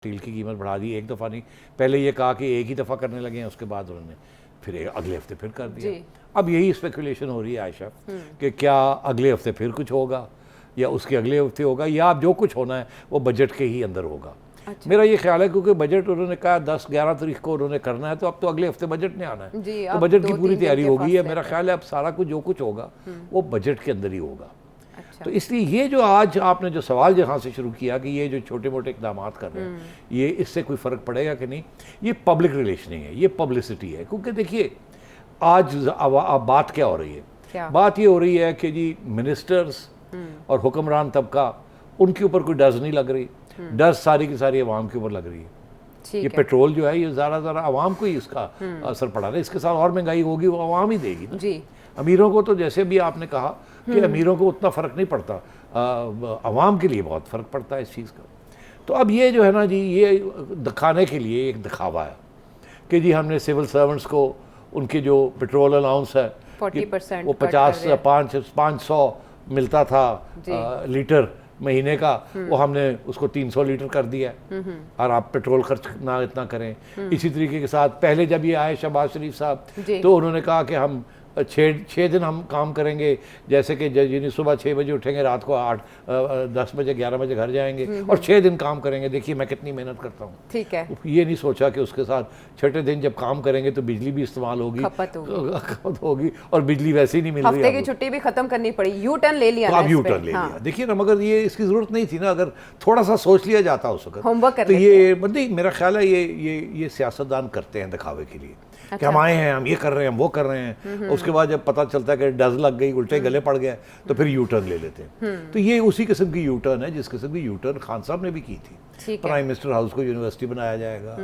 Steel की कीमत बढ़ा दी एक दफ़ा नहीं, पहले ये कहा कि एक ही दफ़ा करने लगे हैं, उसके बाद उन्होंने फिर अगले हफ्ते फिर कर दिया। अब यही स्पेकुलेशन हो रही है आयशा कि क्या अगले हफ्ते फिर कुछ होगा या उसके अगले हफ्ते होगा या अब जो कुछ होना है वो बजट के ही अंदर होगा। अच्छा। मेरा ये ख्याल है क्योंकि बजट उन्होंने कहा 10-11 तारीख को उन्होंने करना है, तो अब तो अगले हफ्ते बजट नहीं आना है, तो बजट की पूरी तैयारी हो गई है। मेरा ख्याल है अब सारा कुछ जो कुछ होगा वो बजट के अंदर ही होगा। अच्छा। तो इसलिए ये जो आज आपने जो सवाल जहाँ से शुरू किया कि ये जो छोटे मोटे इकदाम कर रहे हैं ये इससे कोई फ़र्क पड़ेगा कि नहीं, ये पब्लिक रिलेशनिंग है, ये पब्लिसिटी है। क्योंकि देखिए आज अब बात क्या हो रही है, बात ये हो रही है कि जी मिनिस्टर्स और हुक्मरान तबका उनके ऊपर कोई डज नहीं लग रही, डज सारी की सारी अवाम के ऊपर लग रही है। ये पेट्रोल जो है ये ज़रा अवाम को ही इसका असर पड़ा रहा है, इसके साथ और महंगाई होगी वो अवाम ही देगी ना जी। अमीरों को तो जैसे भी आपने कहा कि अमीरों को उतना फ़र्क नहीं पड़ता, अवाम के लिए बहुत फ़र्क पड़ता है इस चीज़ का। तो अब ये जो है ना जी ये दिखाने के लिए एक दिखावा है कि जी हमने सिविल सर्वेंट्स को उनके जो पेट्रोल अलाउंस है 40% वो 500 मिलता था लीटर महीने का, वो हमने उसको 300 लीटर कर दिया और आप पेट्रोल खर्च ना इतना करें। इसी तरीके के साथ पहले जब ये आए शहबाज शरीफ साहब तो उन्होंने कहा कि हम 6 दिन हम काम करेंगे, जैसे कि यानी सुबह 6 बजे उठेंगे, रात को 10 बजे 11 बजे घर जाएंगे और 6 दिन काम करेंगे। देखिए मैं कितनी मेहनत करता हूँ, ठीक है। ये नहीं सोचा कि उसके साथ 6ठे दिन जब काम करेंगे तो बिजली भी इस्तेमाल होगी, खपत होगी और बिजली वैसे ही नहीं मिल रही, हफ्ते की छुट्टी भी खत्म करनी पड़ी, यू टर्न ले लिया। तो अब यू टर्न ले लिया। देखिए ना, मगर ये इसकी जरूरत नहीं थी ना, अगर थोड़ा सा सोच लिया जाता उस वक्त होमवर्क तो ये नहीं, मेरा ख्याल है ये सियासतदान करते हैं दिखावे के लिए। अच्छा। कि हम आए हैं, हम ये कर रहे हैं, हम वो कर रहे हैं, उसके बाद जब पता चलता है कि डज लग गई, उल्टे गले पड़ गया, तो फिर यू टर्न ले लेते हैं। तो ये उसी किस्म की यू टर्न है जिस किस्म की यू टर्न खान साहब ने भी की थी। प्राइम मिनिस्टर हाउस को यूनिवर्सिटी बनाया जाएगा,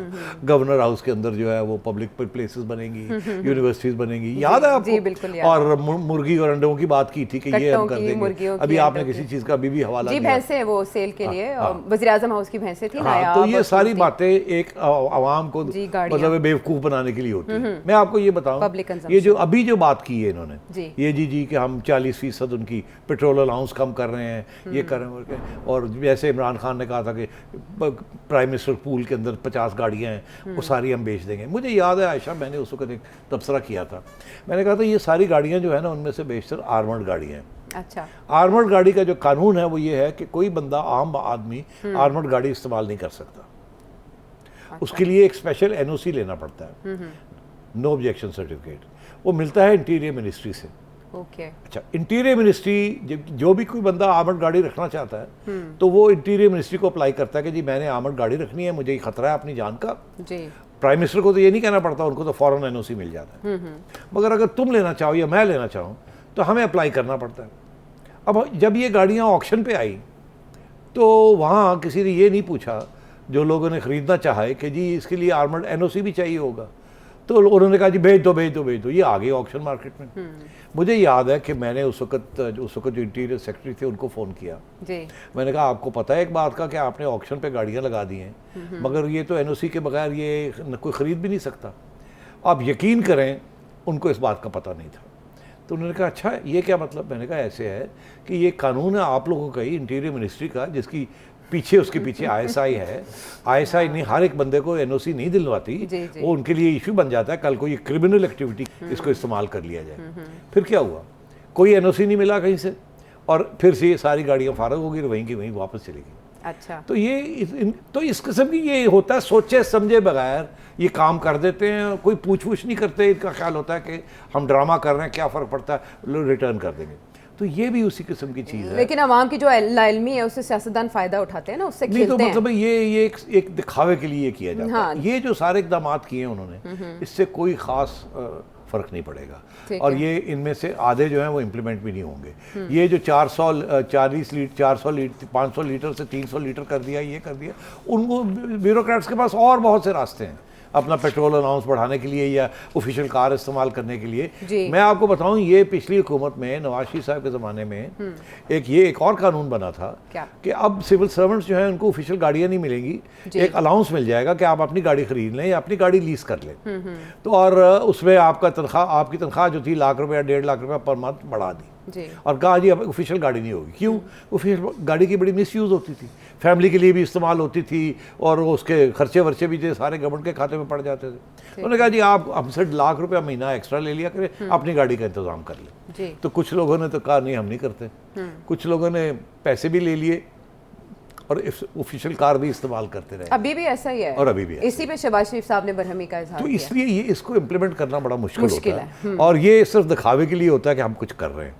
गवर्नर हाउस के अंदर जो है वो पब्लिक प्लेसेस बनेंगी, यूनिवर्सिटीज बनेंगी, याद है आपको? और मुर्गी और अंडों की बात की थी कि ये हम कर देंगे। अभी आपने किसी चीज का अभी भी हवाला दिया, भैंसे वो सेल के लिए वज़ीर आज़म हाउस की भैंसें थी। तो ये सारी बातें एक आवाम को मतलब बेवकूफ बनाने के लिए होती है। मैं आपको ये बताऊं, ये जो अभी जो बात की है इन्होंने, ये जी कि हम 40% उनकी पेट्रोल अलाउंस कम कर रहे हैं, ये कर रहे हैं, और जैसे इमरान खान ने कहा था कि प्राइम मिनिस्टर पूल के अंदर 50 गाड़ियां हैं वो सारी हम बेच देंगे। मुझे याद है आयशा, मैंने उस वक्त एक तबसरा किया था, मैंने कहा था ये सारी गाड़ियां जो है ना उनमें से बेशतर आर्मर्ड गाड़ियां हैं। अच्छा। आर्मर्ड गाड़ी का जो कानून है वो ये है कि कोई बंदा, आम आदमी आर्मर्ड गाड़ी इस्तेमाल नहीं कर सकता। अच्छा। उसके लिए एक स्पेशल NOC लेना पड़ता है, नो ऑब्जेक्शन सर्टिफिकेट, वो मिलता है इंटीरियर मिनिस्ट्री से। ओके। अच्छा, इंटीरियर मिनिस्ट्री जो भी कोई बंदा आर्मर्ड गाड़ी रखना चाहता है तो वो इंटीरियर मिनिस्ट्री को अप्लाई करता है कि जी मैंने आर्मर्ड गाड़ी रखनी है, मुझे खतरा है अपनी जान का जी। प्राइम मिनिस्टर को तो ये नहीं कहना पड़ता, उनको तो फौरन NOC मिल जाता है। मगर अगर तुम लेना चाहो या मैं लेना चाहूँ तो हमें अप्लाई करना पड़ता है। अब जब ये गाड़ियाँ ऑक्शन पे आई तो वहाँ किसी ने ये नहीं पूछा, जो लोगों ने ख़रीदना चाहा कि जी इसके लिए आर्मर्ड NOC भी चाहिए होगा, तो उन्होंने कहा जी भेज दो, ये आ गए ऑक्शन मार्केट में। मुझे याद है कि मैंने उस वक्त जो इंटीरियर सेक्रेटरी थे उनको फ़ोन किया जी। मैंने कहा आपको पता है एक बात का कि आपने ऑक्शन पे गाड़ियाँ लगा दी हैं, मगर ये तो NOC के बगैर ये कोई ख़रीद भी नहीं सकता। आप यकीन करें उनको इस बात का पता नहीं था। तो उन्होंने कहा अच्छा ये क्या मतलब? मैंने कहा ऐसे है कि ये कानून है आप लोगों का ही, इंटीरियर मिनिस्ट्री का, जिसकी पीछे उसके पीछे ISI है। ISI नहीं हर एक बंदे को NOC नहीं दिलवाती, वो उनके लिए इशू बन जाता है, कल को ये क्रिमिनल एक्टिविटी इसको इस्तेमाल कर लिया जाए। फिर क्या हुआ, कोई NOC नहीं मिला कहीं से और फिर से ये सारी गाड़ियाँ फारग होगी और वहीं की वहीं वापस चली गई। अच्छा। तो ये तो इस किस्म की ये होता है, सोचे समझे बगैर ये काम कर देते हैं, कोई पूछ नहीं करते। इनका ख्याल होता है कि हम ड्रामा कर रहे हैं, क्या फ़र्क पड़ता है, लोग रिटर्न कर देंगे। तो ये भी उसी किस्म की चीज़ है। लेकिन आवाम की जो लाइल्मी है उससे सियासतदान फ़ायदा उठाते हैं ना, उससे खेलते हैं। तो मतलब ये एक दिखावे के लिए किया जाता है। ये जो सारे इकदाम किए हैं उन्होंने, इससे कोई ख़ास फ़र्क नहीं पड़ेगा और ये इनमें से आधे जो हैं वो इम्प्लीमेंट भी नहीं होंगे। ये जो 440 लीटर 400 लीटर 500 लीटर से 300 लीटर कर दिया, ये कर दिया, उनको ब्यूरोक्रेट्स के पास और बहुत से रास्ते हैं अपना पेट्रोल अलाउंस बढ़ाने के लिए या ऑफिशियल कार इस्तेमाल करने के लिए। मैं आपको बताऊं, ये पिछली हुकूमत में नवाज शरीफ साहब के ज़माने में एक और कानून बना था कि अब सिविल सर्वेंट्स जो हैं उनको ऑफिशियल गाड़ियाँ नहीं मिलेंगी, एक अलाउंस मिल जाएगा कि आप अपनी गाड़ी खरीद लें या अपनी गाड़ी लीज कर लें। तो और उसमें आपकी तनख्वाह जो थी ₹1,00,000 1.5 लाख पर मंथ बढ़ा दी। जी। और कहा जी अब ऑफिशियल गाड़ी नहीं होगी। क्यों? ऑफिशियल गाड़ी की बड़ी मिसयूज़ होती थी, फैमिली के लिए भी इस्तेमाल होती थी और उसके खर्चे वर्चे भी जो सारे गवर्नमेंट के खाते में पड़ जाते थे। उन्होंने कहा जी आप हमसे लाख रुपया महीना एक्स्ट्रा ले लिया करें, अपनी गाड़ी का इंतज़ाम कर लें। तो कुछ लोगों ने तो कहा नहीं हम नहीं करते, कुछ लोगों ने पैसे भी ले लिए और ऑफिशियल कार भी इस्तेमाल करते रहे। अभी भी ऐसा ही है और अभी भी इसी पे शहबाज शरीफ साहब ने बरहमी का इजहार तो किया। इसलिए ये इसको इम्प्लीमेंट करना बड़ा मुश्किल होता है और ये सिर्फ दिखावे के लिए होता है कि हम कुछ कर रहे हैं।